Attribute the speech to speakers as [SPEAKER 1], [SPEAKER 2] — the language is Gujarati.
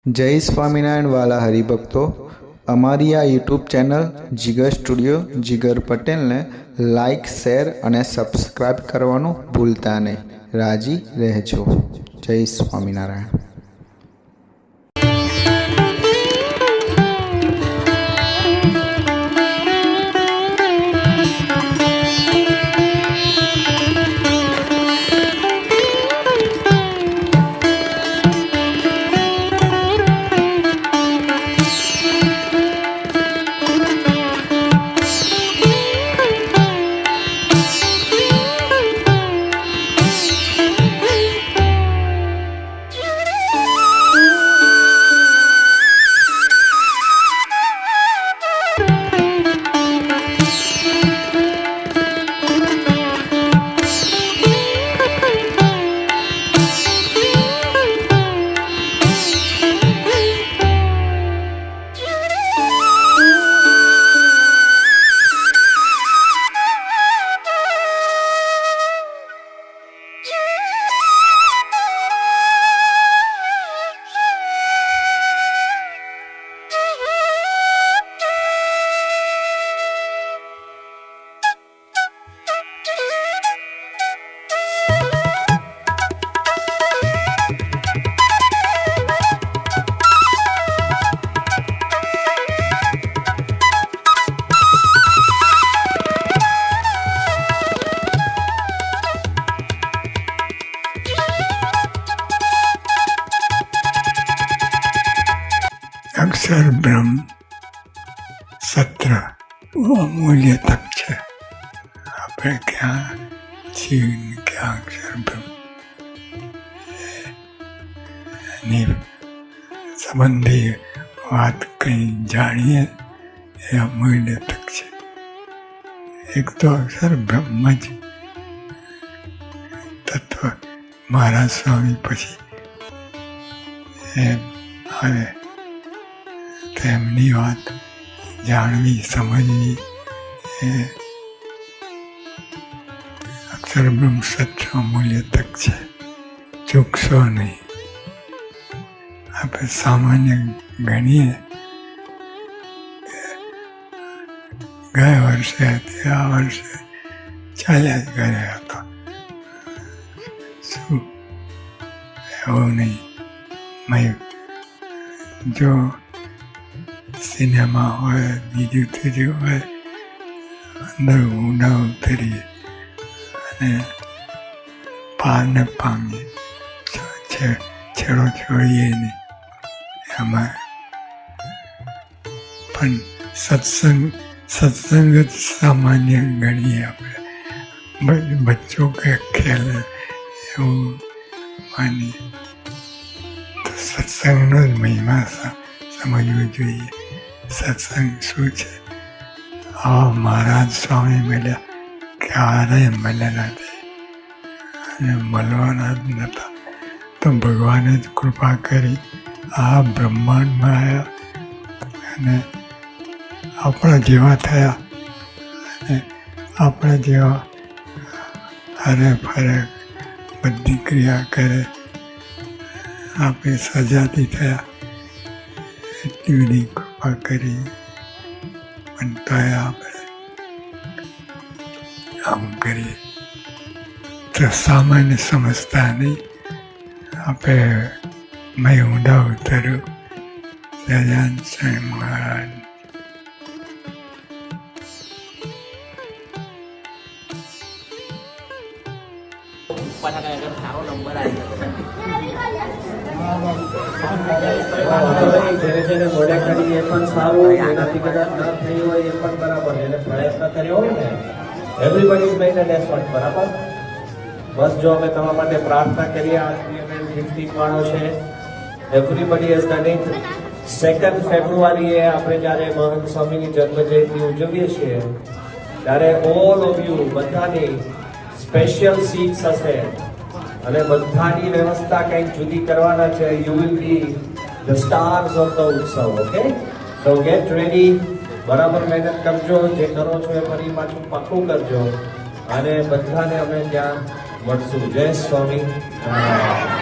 [SPEAKER 1] जय स्वामीनारायण वाला हरिभक्तों, अमारी आ यूट्यूब चैनल जिगर स्टूडियो जिगर पटेल ने लाइक शेर और सब्सक्राइब करवानुं भूलता नहीं। राजी रहजो। जय स्वामीनारायण।
[SPEAKER 2] अक्षर ब्रह्म सत्र अमूल्य तक है। આપણે ક્યાં જીવ ક્યાં અક્ષર બ્રહ્મ એની સંબંધી વાત કંઈ જાણીએ એ અમૂલ્ય તક છે। એક તો અક્ષર બ્રહ્મ જ તત્વ મહારાજ સ્વામી પછી એમ આવે તેમની વાત જાણવી સમજવી એ અક્ષર બ્રહ્મ સત્ર અમૂલ્ય તક છે। ચૂકશો નહીં। આપણે સામાન્ય ગણીએ ગયા વર્ષે હતી, આ વર્ષે ચાલ્યા જ કરે હતો, શું એવું નહીં। મેં જો સિનેમા હોય બીજું ત્રીજું હોય અંદર ઊંડા ઉતરીએ અને પારને પામીએ, છેડો છોડીએ નહીં એમાં। પણ સત્સંગ જ સામાન્ય ગણીએ આપણે, બચ્ચો કે ખેલ એવું માનીએ તો સત્સંગનો જ મહિમા સમજવું જોઈએ। સત્સંગ શું છે? આવા મહારાજ સ્વામી મળ્યા, ક્યારેય મળ્યા નથી અને મળવાના જ નહોતા, તો ભગવાને જ કૃપા કરી આ બ્રહ્માંડમાં આવ્યા અને આપણા જેવા થયા અને આપણા જેવા હરે ફરે બધી ક્રિયા કરે, આપણે સજાતી થયા, એટલી બધી કૃપા કરી। પણ તોય આપણે આમ કરીએ તો સામાન્ય સમજતા નહીં। આપણે મેં ઊંડા ઉતર્યું સહજાનંદ સ્વામી મહારાજ।
[SPEAKER 3] જેને મોઢે કરી એ પણ સારું, એનાથી કદાચ ન થઈ હોય એ પણ બરાબર, એને પ્રયત્ન કર્યો હોય ને, everybody is main an effort, બરાબર। બસ જો અમે તમારા માટે પ્રાર્થના કરીએ, આ 315 વાળો છે, એવરીબડી હેઝ ડન ઇટ। 2 ફેબ્રુઆરીએ આપણે જ્યારે મહંત સ્વામીની જન્મજયંતિ ઉજવીએ છીએ ત્યારે ઓલ ઓફ યુ બધાની સ્પેશિયલ સીટ્સ હશે અને બધાની વ્યવસ્થા કંઈક જુદી કરવાના છે। You will be the stars of the ઉત્સવ, ઓકે? સો ગેટ રેડી, બરાબર મહેનત કરજો, જે કરો છો એ ફરી પાછું પાક્કું કરજો અને બધાને અમે ત્યાં મળશું। જય સ્વામી નારાયણ।